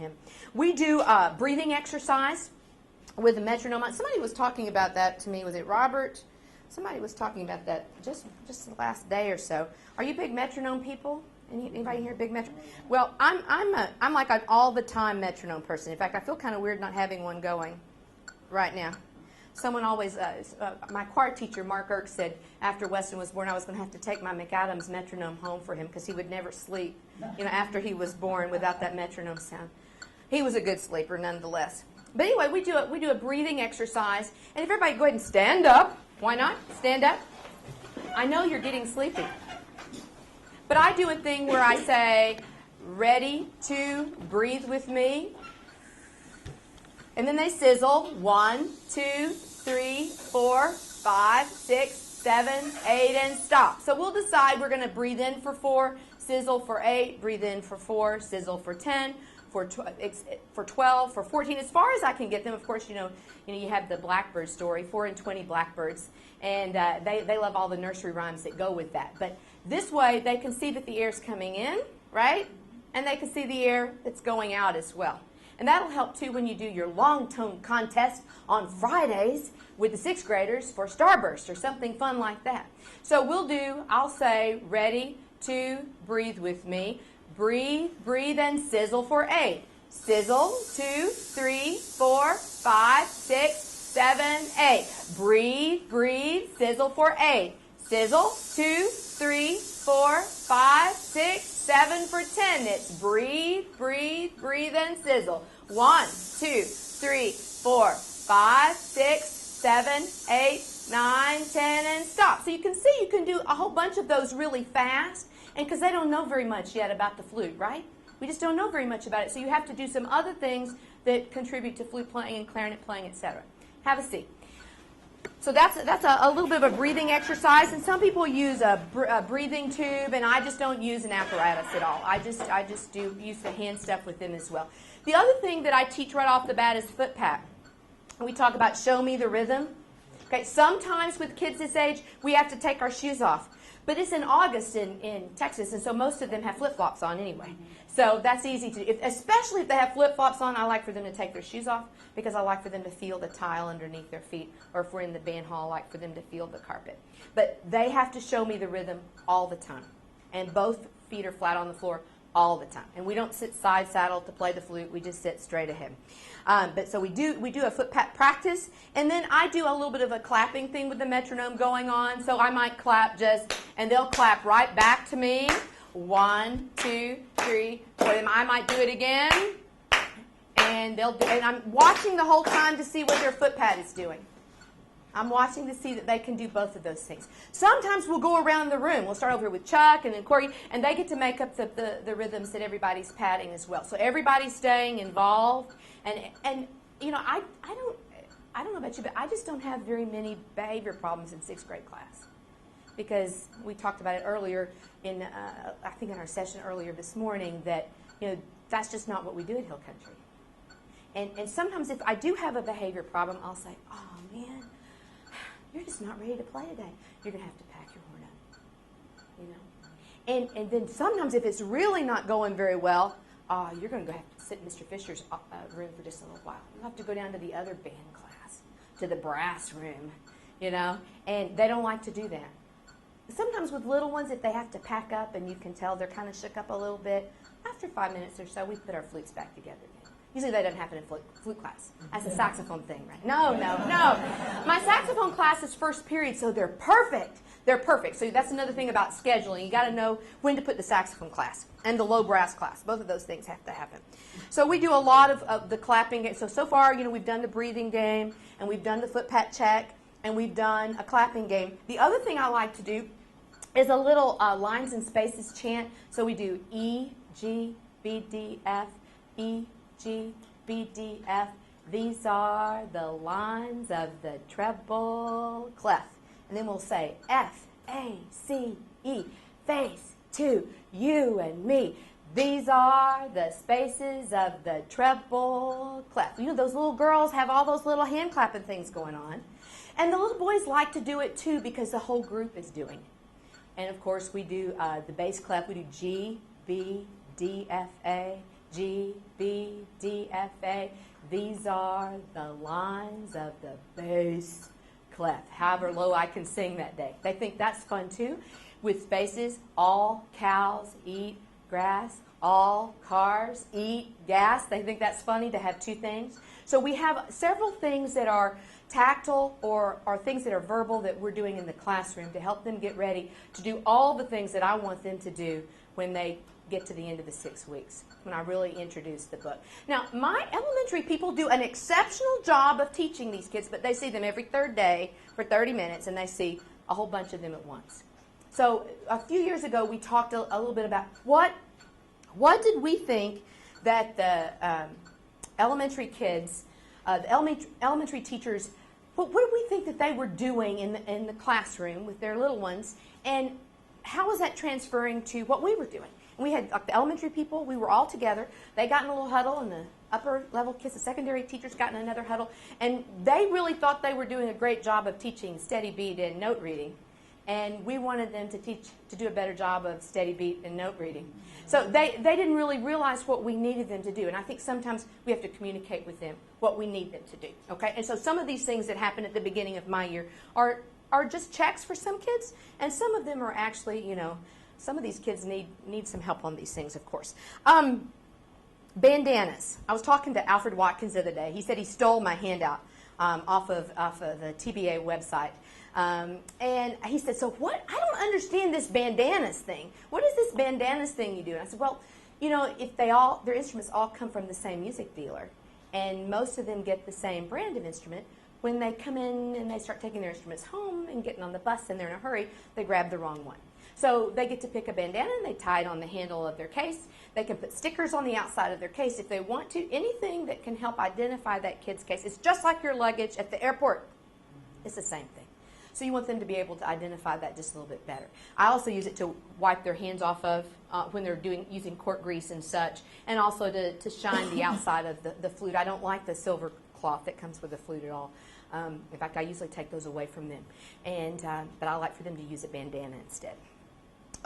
him. We do breathing exercise with the metronome. Somebody was talking about that to me. Was it Robert? Somebody was talking about that just the last day or so. Are you big metronome people? Anybody here big metronome? Well, I'm like an all the time metronome person. In fact, I feel kind of weird not having one going right now. Someone always, my choir teacher, Mark Irk, said after Weston was born, I was going to have to take my McAdams metronome home for him because he would never sleep, after he was born without that metronome sound. He was a good sleeper nonetheless. But anyway, we do a breathing exercise. And if everybody go ahead and stand up. Why not? Stand up. I know you're getting sleepy. But I do a thing where I say, ready to breathe with me. And then they sizzle. 1, 2, 3, 4, 5, 6, 7, 8, and stop. So we'll decide we're going to breathe in for 4, sizzle for 8, breathe in for 4, sizzle for 10, for 12, for 14. As far as I can get them, of course, you have the blackbird story, 4 and 20 blackbirds, and they love all the nursery rhymes that go with that. But this way, they can see that the air's coming in, right? And they can see the air that's going out as well. And that'll help, too, when you do your long tone contest on Fridays with the 6th graders for Starburst or something fun like that. So I'll say, ready to breathe with me. Breathe, breathe, and sizzle for 8. Sizzle, 2, 3, 4, 5, 6, 7, 8. Breathe, breathe, sizzle for 8. Sizzle, 2, 3, 4, 5, 6, 7 for 10. It's breathe, breathe, breathe, and sizzle. 1, 2, 3, 4, 5, 6, 7, 8, 9, 10, and stop. So you can see you can do a whole bunch of those really fast, and because they don't know very much yet about the flute, right? We just don't know very much about it. So you have to do some other things that contribute to flute playing and clarinet playing, etc. Have a seat. So that's a little bit of a breathing exercise, and some people use a breathing tube, and I just don't use an apparatus at all. I just do use the hand stuff with them as well. The other thing that I teach right off the bat is foot pat. We talk about show me the rhythm. Okay, sometimes with kids this age, we have to take our shoes off. But it's in August in Texas, and so most of them have flip-flops on anyway. So that's easy to do. Especially if they have flip-flops on, I like for them to take their shoes off because I like for them to feel the tile underneath their feet. Or if we're in the band hall, I like for them to feel the carpet. But they have to show me the rhythm all the time. And both feet are flat on the floor all the time. And we don't sit side saddle to play the flute. We just sit straight ahead. But so we do a foot pat practice, and then I do a little bit of a clapping thing with the metronome going on. So I might clap and they'll clap right back to me. 1, 2, 3, 4. Then I might do it again, and I'm watching the whole time to see what their foot pat is doing. I'm watching to see that they can do both of those things. Sometimes we'll go around the room. We'll start over here with Chuck and then Corey, and they get to make up the rhythms that everybody's patting as well. So everybody's staying involved. And I don't know about you, but I just don't have very many behavior problems in 6th grade class. Because we talked about it earlier I think in our session earlier this morning, that that's just not what we do at Hill Country. And sometimes if I do have a behavior problem, I'll say, oh man, you're just not ready to play today. You're going to have to pack your horn up. And then sometimes if it's really not going very well, you're going to have to sit in Mr. Fisher's room for just a little while. You'll have to go down to the other band class, to the brass room, and they don't like to do that. Sometimes with little ones, if they have to pack up and you can tell they're kind of shook up a little bit, after 5 minutes or so, we put our flutes back together again. Usually that doesn't happen in flute class. That's a saxophone thing, right? No. My saxophone class is first period, so they're perfect. They're perfect. So that's another thing about scheduling. You got to know when to put the saxophone class and the low brass class. Both of those things have to happen. So we do a lot of the clapping. So far, we've done the breathing game, and we've done the foot pat check, and we've done a clapping game. The other thing I like to do is a little lines and spaces chant. So we do E, G, B, D, F, E, G, B, D, F. These are the lines of the treble clef. And then we'll say F, A, C, E, face to you and me. These are the spaces of the treble clef. Those little girls have all those little hand clapping things going on. And the little boys like to do it too because the whole group is doing it. And of course we do the bass clef. We do G, B, D, F, A, G, B, F-A. These are the lines of the bass clef, however low I can sing that day. They think that's fun too, with spaces. All cows eat grass. All cars eat gas. They think that's funny to have two things. So we have several things that are tactile or things that are verbal that we're doing in the classroom to help them get ready to do all the things that I want them to do when they get to the end of the 6 weeks, when I really introduce the book. Now, my elementary people do an exceptional job of teaching these kids, but they see them every third day for 30 minutes, and they see a whole bunch of them at once. So a few years ago, we talked a little bit about what did we think that the elementary kids, the elementary teachers, what did we think that they were doing in the classroom with their little ones, and how was that transferring to what we were doing? And we had the elementary people, we were all together. They got in a little huddle, and the upper level kids, the secondary teachers got in another huddle, and they really thought they were doing a great job of teaching steady beat and note reading. And we wanted them to do a better job of steady beat and note reading. So they didn't really realize what we needed them to do. And I think sometimes we have to communicate with them what we need them to do. Okay? And so some of these things that happen at the beginning of my year are just checks for some kids, and some of them are actually, some of these kids need some help on these things, of course. Bandanas. I was talking to Alfred Watkins the other day. He said he stole my handout off of the TBA website. And he said, so what? I don't understand this bandanas thing. What is this bandanas thing you do? And I said, well, if their instruments all come from the same music dealer, and most of them get the same brand of instrument, when they come in and they start taking their instruments home and getting on the bus and they're in a hurry, they grab the wrong one. So they get to pick a bandana and they tie it on the handle of their case. They can put stickers on the outside of their case if they want to. Anything that can help identify that kid's case. It's just like your luggage at the airport. It's the same thing. So you want them to be able to identify that just a little bit better. I also use it to wipe their hands off of when they're using cork grease and such, and also to shine the outside of the flute. I don't like the silver cloth that comes with the flute at all. In fact, I usually take those away from them, but I like for them to use a bandana instead.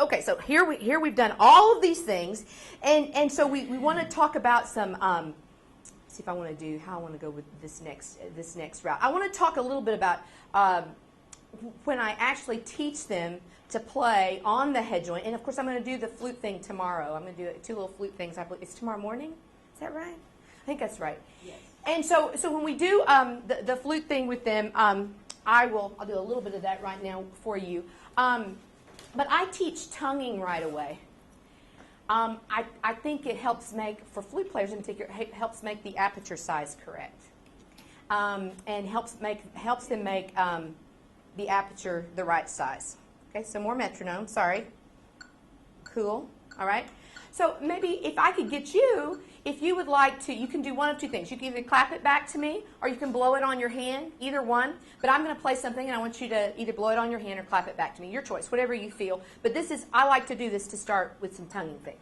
Okay, so here we've done all of these things, and so we want to talk about some. See if I want to do how I want to go with this next route. I want to talk a little bit about when I actually teach them to play on the head joint, and of course I'm going to do the flute thing tomorrow. I'm going to do 2 little flute things. I believe it's tomorrow morning. Is that right? I think that's right. Yes. And so when we do the flute thing with them, I'll do a little bit of that right now for you. But I teach tonguing right away. I think it helps for flute players in particular, helps make the aperture size correct, and helps them make the aperture the right size. Okay, so more metronome. Sorry. Cool. All right. So maybe if I could get you, if you would like to, you can do one of 2 things. You can either clap it back to me, or you can blow it on your hand, either one. But I'm going to play something, and I want you to either blow it on your hand or clap it back to me. Your choice, whatever you feel. But I like to do this to start with some tonguing things.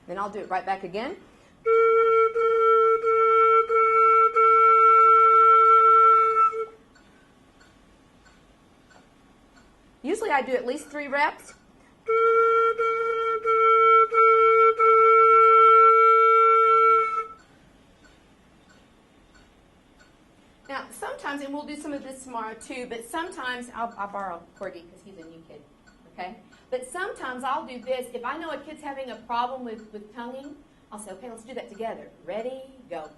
Then I'll do it right back again. Usually I do at least 3 reps. Now, sometimes, and we'll do some of this tomorrow too, but sometimes I'll borrow Corgi because he's a new kid, okay? But sometimes I'll do this. If I know a kid's having a problem with tonguing, I'll say, okay, let's do that together. Ready, go.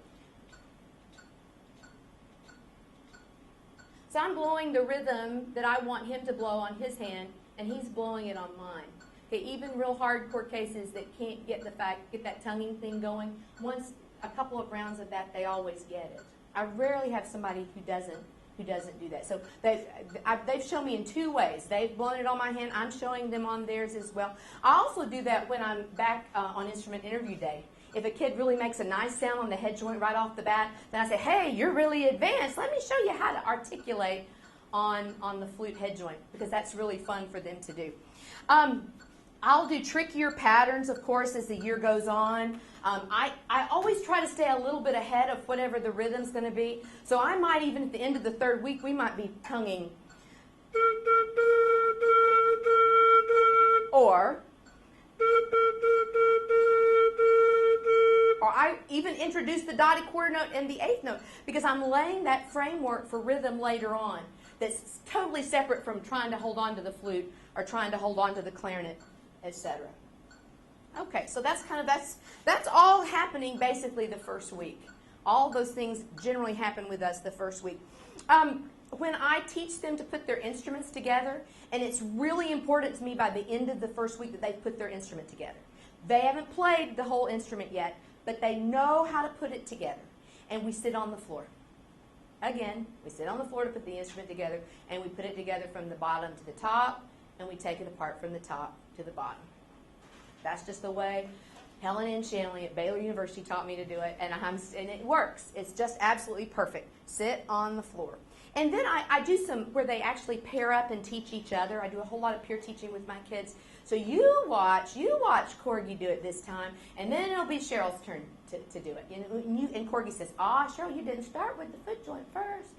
So I'm blowing the rhythm that I want him to blow on his hand, and he's blowing it on mine. Okay, even real hardcore cases that can't get that tonguing thing going, once a couple of rounds of that, they always get it. I rarely have somebody who doesn't do that. So they've shown me in 2 ways. They've blown it on my hand. I'm showing them on theirs as well. I also do that when I'm back on instrument interview day. If a kid really makes a nice sound on the head joint right off the bat, then I say, hey, you're really advanced. Let me show you how to articulate on the flute head joint, because that's really fun for them to do. I'll do trickier patterns, of course, as the year goes on. I always try to stay a little bit ahead of whatever the rhythm's going to be. So I might even at the end of the 3rd week, we might be tonguing or I even introduce the dotted quarter note and the eighth note because I'm laying that framework for rhythm later on that's totally separate from trying to hold on to the flute or trying to hold on to the clarinet, etc. Okay, so that's all happening basically the first week. All those things generally happen with us the first week. When I teach them to put their instruments together, and it's really important to me by the end of the first week that they've put their instrument together. They haven't played the whole instrument yet, but they know how to put it together. And we sit on the floor. Again, we sit on the floor to put the instrument together, and we put it together from the bottom to the top, and we take it apart from the top to the bottom. That's just the way Helen N. Shanley at Baylor University taught me to do it, and it works. It's just absolutely perfect. Sit on the floor. And then I do some where they actually pair up and teach each other. I do a whole lot of peer teaching with my kids. So you watch Corgi do it this time, and then it'll be Cheryl's turn to do it. And Corgi says, Cheryl, you didn't start with the foot joint first.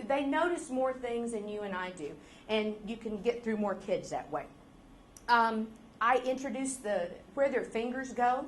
They notice more things than you and I do, and you can get through more kids that way. I introduce where their fingers go.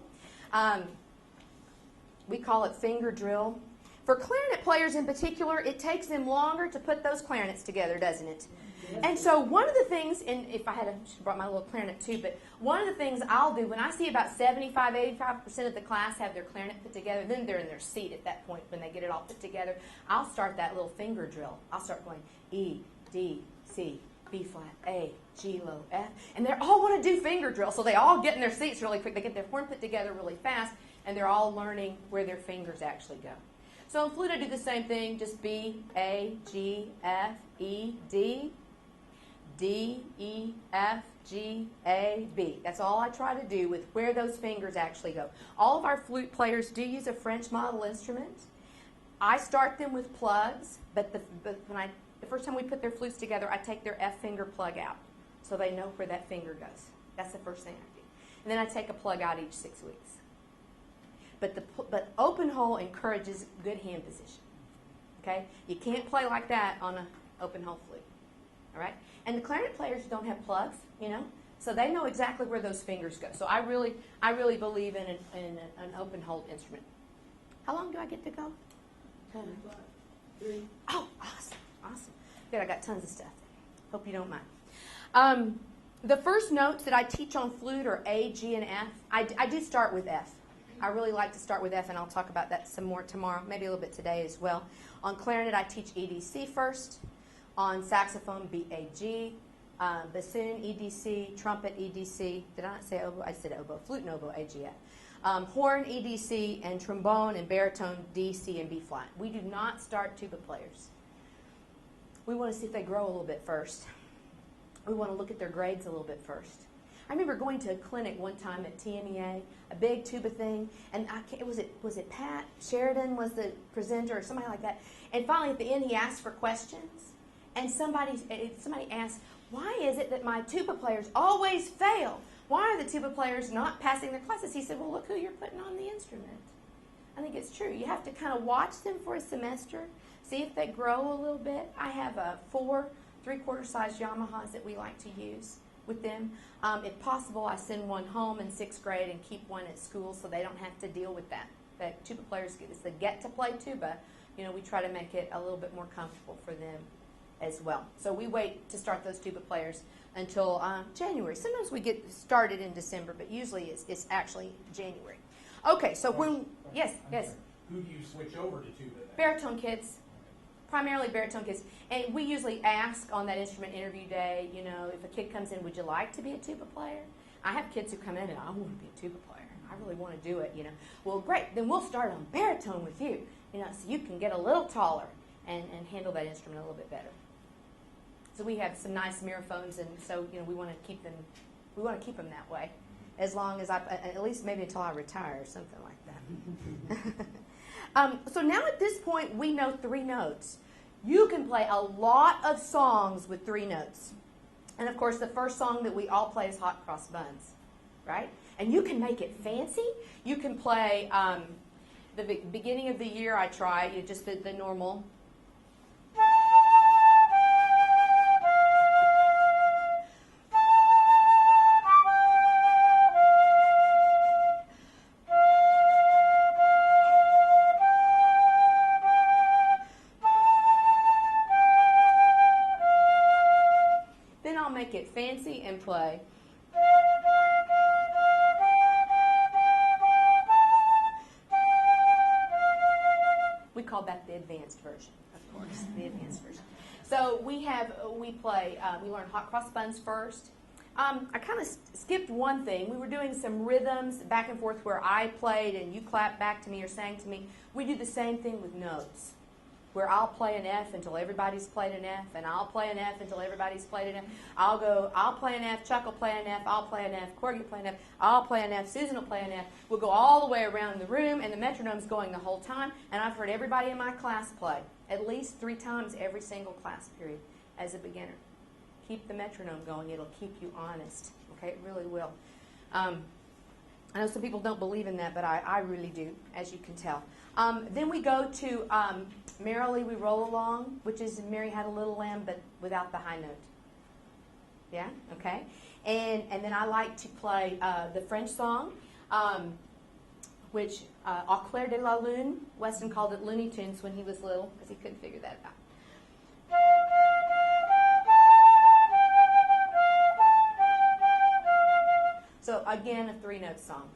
We call it finger drill. For clarinet players in particular, it takes them longer to put those clarinets together, doesn't it? Yes. And so one of the things, and if I had brought my little clarinet too, but one of the things I'll do when I see about 75% of the class have their clarinet put together, then they're in their seat at that point when they get it all put together, I'll start that little finger drill. I'll start going E, D, C, B flat, A, G low, F, and they all want to do finger drill, so they all get in their seats really quick. They get their horn put together really fast, and they're all learning where their fingers actually go. So in flute, I do the same thing, just B, A, G, F, E, D, D, E, F, G, A, B. That's all I try to do with where those fingers actually go. All of our flute players do use a French model instrument. I start them with plugs, but the first time we put their flutes together, I take their F finger plug out so they know where that finger goes. That's the first thing I do. And then I take a plug out each 6 weeks. But open hole encourages good hand position. Okay? You can't play like that on an open hole flute. All right? And the clarinet players don't have plugs, so they know exactly where those fingers go. So I really believe in an open hole instrument. How long do I get to go? 3. Oh, awesome. Good, I got tons of stuff. Hope you don't mind. The first notes that I teach on flute are A, G, and F. I do start with F. I really like to start with F, and I'll talk about that some more tomorrow, maybe a little bit today as well. On clarinet, I teach EDC first. On saxophone, B-A-G. Bassoon, EDC. Trumpet, EDC. Did I not say oboe? I said oboe. Flute and oboe, A-G-F. Horn, EDC, and trombone and baritone, D, C, and B flat. We do not start tuba players. We want to see if they grow a little bit first. We want to look at their grades a little bit first. I remember going to a clinic one time at TMEA, a big tuba thing, and was it Pat Sheridan was the presenter or somebody like that. And finally at the end he asked for questions, and somebody asked, why is it that my tuba players always fail? Why are the tuba players not passing their classes? He said, well, look who you're putting on the instrument. I think it's true. You have to kind of watch them for a semester, see if they grow a little bit. I have 4 3/4 size Yamahas that we like to use with them. If possible, I send one home in 6th grade and keep one at school so they don't have to deal with that. The tuba players get to play tuba. We try to make it a little bit more comfortable for them as well. So we wait to start those tuba players until January. Sometimes we get started in December, but usually it's actually January. Okay, so yes. Who do you switch over to tuba then? Baritone kids. Primarily baritone kids. And we usually ask on that instrument interview day, if a kid comes in, would you like to be a tuba player? I have kids who come in and I want to be a tuba player. I really want to do it, Well, great. Then we'll start on baritone with you, so you can get a little taller and handle that instrument a little bit better. So we have some nice mirrophones, and so, we want to keep them that way as long as at least maybe until I retire or something like that. So now at this point, we know 3 notes. You can play a lot of songs with 3 notes. And of course, the first song that we all play is Hot Cross Buns, right? And you can make it fancy. You can play, the beginning of the year I try, just the normal. make it fancy and play. We call that the advanced version, of course, the advanced version. So we learn hot cross buns first. I kind of skipped one thing. We were doing some rhythms back and forth where I played and you clapped back to me or sang to me. We do the same thing with notes, where I'll play an F until everybody's played an F, and I'll play an F until everybody's played an F. I'll play an F, Chuck will play an F, I'll play an F, Corgi will play an F, I'll play an F, Susan will play an F. We'll go all the way around the room, and the metronome's going the whole time, and I've heard everybody in my class play at least 3 times every single class period as a beginner. Keep the metronome going. It'll keep you honest. Okay, it really will. I know some people don't believe in that, but I really do, as you can tell. Then we go to Merrily We Roll Along, which is Mary Had a Little Lamb, but without the high note. Yeah? Okay. And then I like to play the French song, which Au Clair de la Lune, Weston called it Looney Tunes when he was little, because he couldn't figure that out. So again, a 3-note song,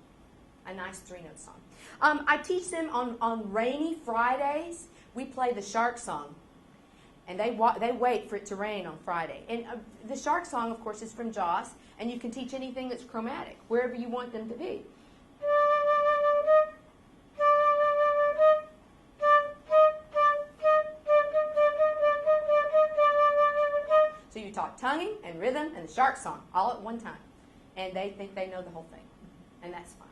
a nice 3-note song. I teach them on rainy Fridays. We play the shark song, and they wait for it to rain on Friday. And the shark song, of course, is from Jaws, and you can teach anything that's chromatic, wherever you want them to be. So you taught tonguing and rhythm and the shark song all at one time. And they think they know the whole thing, and that's fine.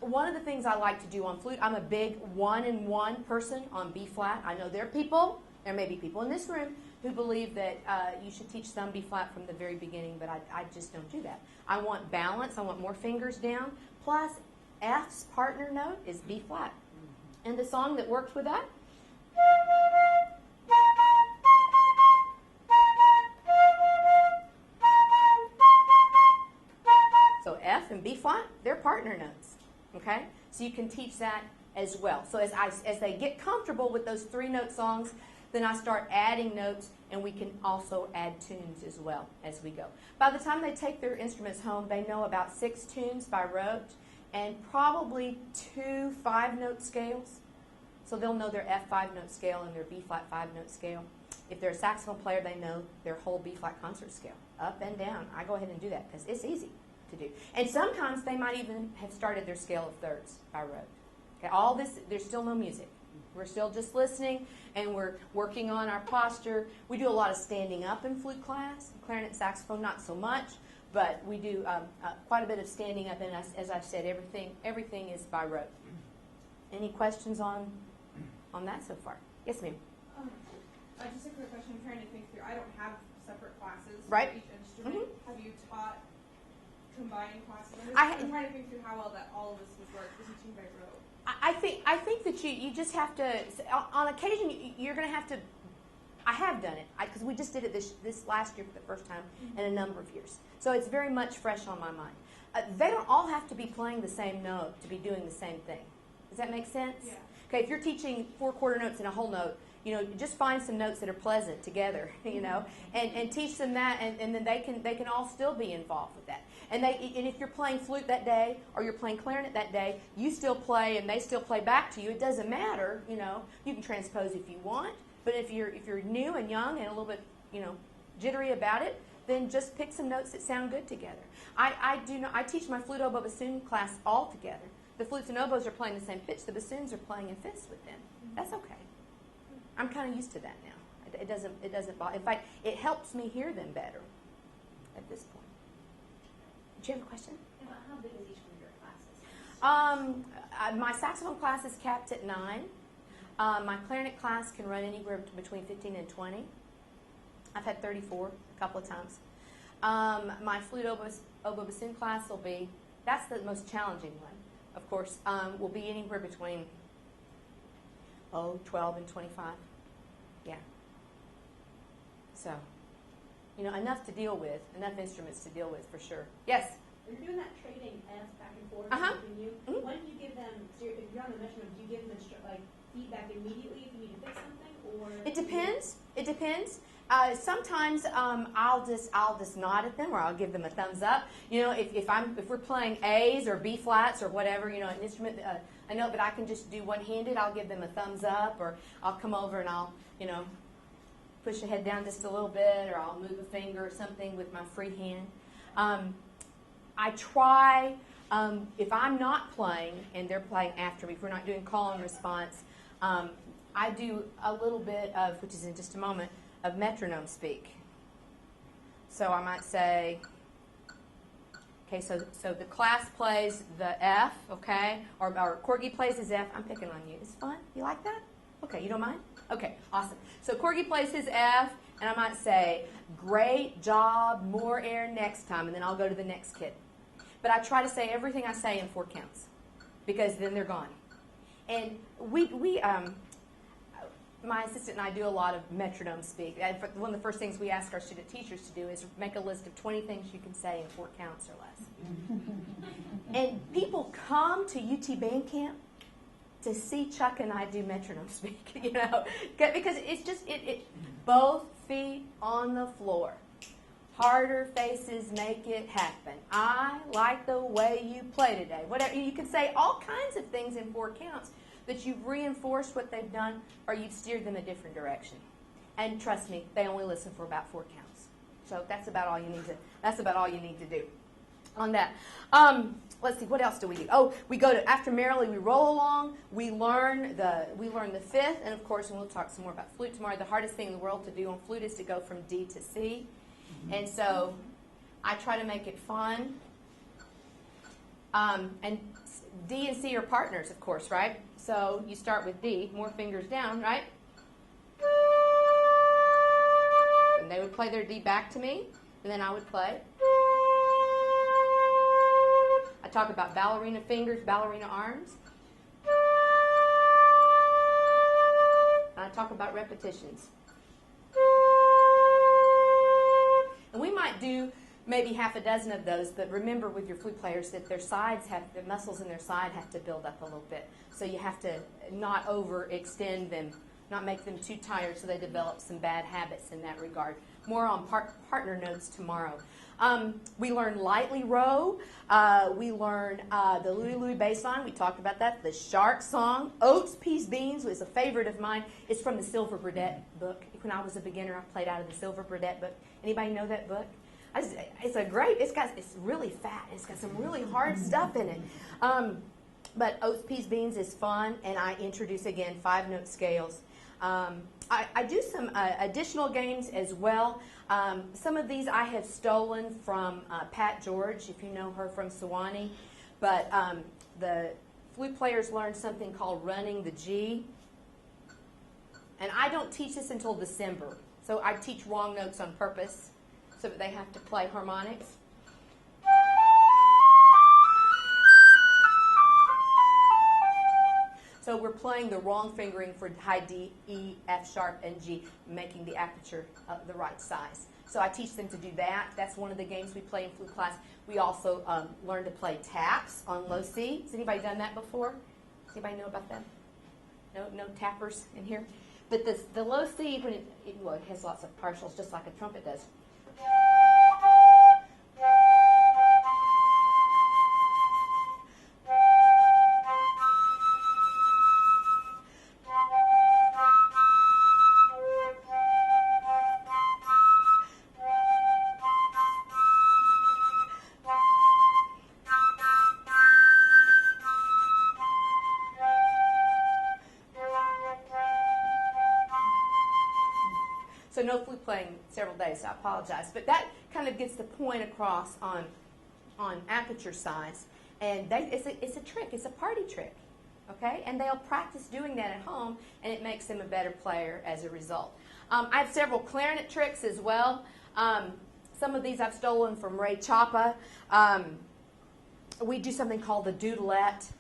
One of the things I like to do on flute, I'm a big 1-in-1 person on B flat. I know there may be people in this room who believe that you should teach some B flat from the very beginning, but I just don't do that. I want balance. I want more fingers down. Plus, F's partner note is B flat. And the song that works with that, so F and B flat, they're partner notes, okay? So you can teach that as well. So as they get comfortable with those 3-note songs, then I start adding notes, and we can also add tunes as well as we go. By the time they take their instruments home, they know about 6 tunes by rote and probably 2 5-note scales. So they'll know their F 5-note scale and their B flat 5-note scale. If they're a saxophone player, they know their whole B flat concert scale, up and down. I go ahead and do that because it's easy to do. And sometimes they might even have started their scale of thirds by rote. Okay, all this, there's still no music. We're still just listening, and we're working on our posture. We do a lot of standing up in flute class. Clarinet, saxophone, not so much, but we do quite a bit of standing up, and as I've said, everything is by rote. Any questions on that so far? Yes, ma'am. Just a quick question. I'm trying to think through. I don't have separate classes Right. for each instrument. Mm-hmm. Have you taught combined classes? I'm trying to think through how well that all of this would work. Teaching by rote. I think that you just have to, on occasion, you're going to have to, I have done it, because we just did it this last year for the first time in a number of years. So it's very much fresh on my mind. They don't all have to be playing the same note to be doing the same thing. Does that make sense? Yeah. Okay, if you're teaching 4 quarter notes and a whole note, just find some notes that are pleasant together, and teach them that, and then they can all still be involved with that. And if you're playing flute that day or you're playing clarinet that day, you still play and they still play back to you. It doesn't matter, You can transpose if you want, but if you're new and young and a little bit, jittery about it, then just pick some notes that sound good together. I teach my flute, oboe, bassoon class all together. The flutes and oboes are playing the same pitch. The bassoons are playing in fifths with them. That's okay. I'm kind of used to that now. It doesn't bother. In fact, it helps me hear them better at this point. Do you have a question? How big is each one of your classes? My saxophone class is capped at 9. My clarinet class can run anywhere between 15 and 20. I've had 34 a couple of times. My flute, oboe, bassoon class that's the most challenging one, of course, will be anywhere between 12 and 25. Yeah. So, enough to deal with, enough instruments to deal with for sure. Yes? When you're doing that trading F back and forth between you, when do you give them, if you're on the metronome, do you give them feedback immediately if you need to fix something? Or It depends. Sometimes I'll just nod at them, or I'll give them a thumbs up. You know, if we're playing A's or B flats or whatever, you know, an instrument I know that I can just do one-handed, I'll give them a thumbs up, or I'll come over and I'll, you know, push the head down just a little bit, or I'll move a finger or something with my free hand. I try, if I'm not playing and they're playing after me, if we're not doing call and response, I do a little bit of, which is in just a moment, of metronome speak. So I might say, okay, so the class plays the F, okay, or Corgi plays his F. I'm picking on you. It's fun. You like that? Okay, you don't mind? Okay, awesome. So Corgi plays his F, and I might say, great job, more air next time, and then I'll go to the next kid. But I try to say everything I say in 4 counts, because then they're gone. And my assistant and I do a lot of metronome speak. And one of the first things we ask our student teachers to do is make a list of 20 things you can say in 4 counts or less. And people come to UT Band Camp to see Chuck and I do metronome speak, you know, because it's just both feet on the floor. Harder faces make it happen. I like the way you play today. Whatever, you can say all kinds of things in 4 counts that you've reinforced what they've done, or you've steered them a different direction. And trust me, they only listen for about 4 counts. So that's about all you need to. That's about all you need to do on that. Let's see, what else do we do? Oh, we go to after merrily. We roll along. We learn the fifth, and of course, and we'll talk some more about flute tomorrow. The hardest thing in the world to do on flute is to go from D to C, and so I try to make it fun. And D and C are partners, of course, right? So you start with D, more fingers down, right? And they would play their D back to me, and then I would play. I talk about ballerina fingers, ballerina arms. And I talk about repetitions. And we might do maybe half a dozen of those, but remember with your flute players that their sides the muscles in their side have to build up a little bit. So you have to not overextend them, not make them too tired so they develop some bad habits in that regard. More on partner notes tomorrow. We learn lightly row. We learn the Louie Louie bass line. We talked about that. The shark song. Oats, Peas, Beans was a favorite of mine. It's from the Silver Burdette book. When I was a beginner, I played out of the Silver Burdette book. Anybody know that book? It's really fat. It's got some really hard stuff in it. But Oats, Peas, Beans is fun, and I introduce, again, 5-note scales. I do some additional games as well. Some of these I have stolen from Pat George, if you know her from Sewanee. But the flute players learn something called running the G. And I don't teach this until December. So I teach wrong notes on purpose so that they have to play harmonics. So we're playing the wrong fingering for high D, E, F sharp, and G, making the aperture the right size. So I teach them to do that. That's one of the games we play in flute class. We also learn to play taps on low C. Has anybody done that before? Does anybody know about that? No tappers in here? But the low C, when it has lots of partials, just like a trumpet does. So no flute playing several days, so I apologize. But that kind of gets the point across on aperture size. And it's a trick. It's a party trick. Okay? And they'll practice doing that at home, and it makes them a better player as a result. I have several clarinet tricks as well. Some of these I've stolen from Ray Chapa. We do something called the doodlette,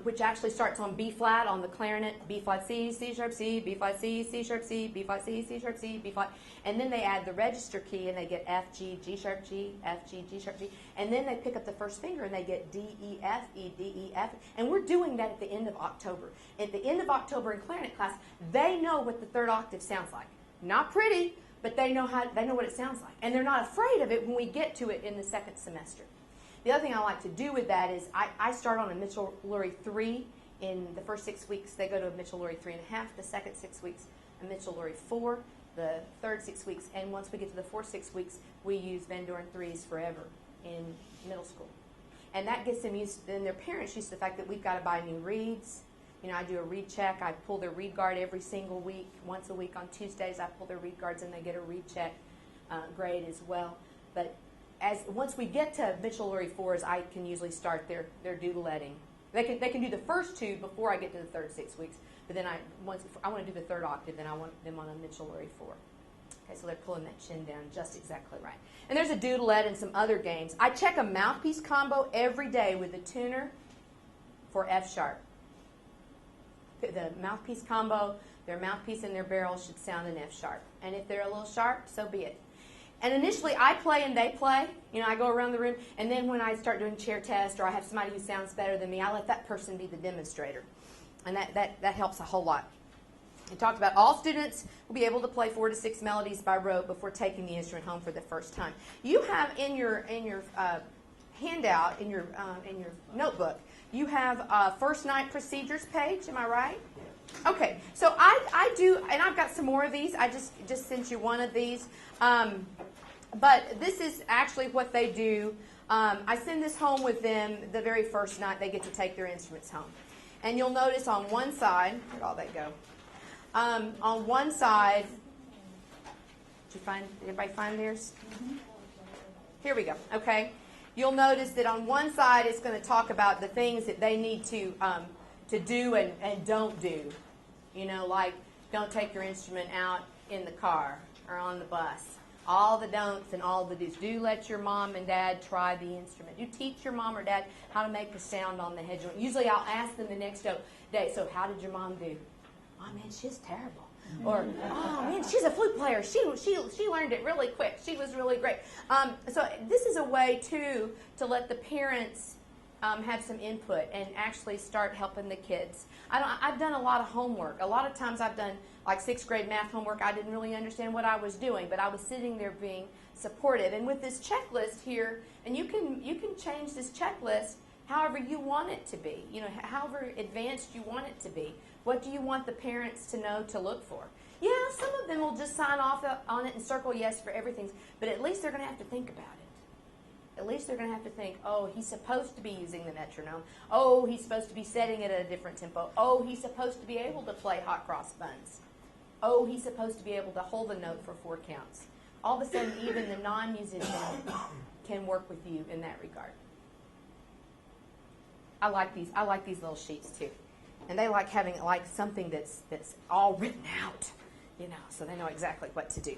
which actually starts on B flat on the clarinet, B flat C, C sharp C, B flat C, C sharp C, B flat C, C sharp C, B flat, and then they add the register key and they get F, G, G sharp G, F, G, G sharp G, and then they pick up the first finger and they get D, E, F, E, D, E, F, and we're doing that at the end of October. At the end of October in clarinet class, they know what the third octave sounds like. Not pretty, but they know what it sounds like, and they're not afraid of it when we get to it in the second semester. The other thing I like to do with that is I start on a Mitchell-Lurie 3 in the first 6 weeks. They go to a Mitchell-Lurie 3.5. The second 6 weeks, a Mitchell-Lurie 4. The third 6 weeks, and once we get to the fourth 6 weeks, we use Van Doren 3s forever in middle school. And that gets them used, and their parents used to the fact that we've got to buy new reeds. You know, I do a reed check. I pull their reed guard every single week. Once a week on Tuesdays, I pull their reed guards, and they get a reed check grade as well. But once we get to Mitchell-Lurie 4s, I can usually start their doodletting. They can do the first 2 before I get to the third 6 weeks. But then once I want to do the third octave, then I want them on a Mitchell-Lurie 4. Okay, so they're pulling that chin down just exactly right. And there's a doodlet and some other games. I check a mouthpiece combo every day with the tuner for F sharp. The mouthpiece combo, their mouthpiece and their barrel should sound an F sharp. And if they're a little sharp, so be it. And initially, I play and they play. You know, I go around the room, and then when I start doing chair test or I have somebody who sounds better than me, I let that person be the demonstrator. And that helps a whole lot. We talked about all students will be able to play 4 to 6 melodies by rote before taking the instrument home for the first time. You have in your handout, in your notebook, you have a first night procedures page. Am I right? Okay. So I do, and I've got some more of these. I just sent you one of these. But this is actually what they do. I send this home with them the very first night they get to take their instruments home. And you'll notice on one side, where'd all that go? On one side, did everybody find theirs? Here we go, okay. You'll notice that on one side it's going to talk about the things that they need to do and don't do. You know, like don't take your instrument out in the car or on the bus. All the don'ts and all the do's. Do let your mom and dad try the instrument. Do teach your mom or dad how to make a sound on the head joint. Usually I'll ask them the next day, so how did your mom do? Oh, man, she's terrible. Or, oh, man, she's a flute player. She learned it really quick. She was really great. So this is a way, too, to let the parents have some input and actually start helping the kids. I've done a lot of homework. A lot of times I've done like 6th grade math homework. I didn't really understand what I was doing, but I was sitting there being supportive. And with this checklist here, and you can change this checklist however you want it to be, you know, however advanced you want it to be. What do you want the parents to know to look for? Yeah, some of them will just sign off on it and circle yes for everything, but at least they're going to have to think about it. At least they're going to have to think, oh, he's supposed to be using the metronome. Oh, he's supposed to be setting it at a different tempo. Oh, he's supposed to be able to play hot cross buns. Oh, he's supposed to be able to hold a note for 4 counts. All of a sudden, even the non-musician can work with you in that regard. I like these little sheets too, and they like having something that's all written out, you know, so they know exactly what to do.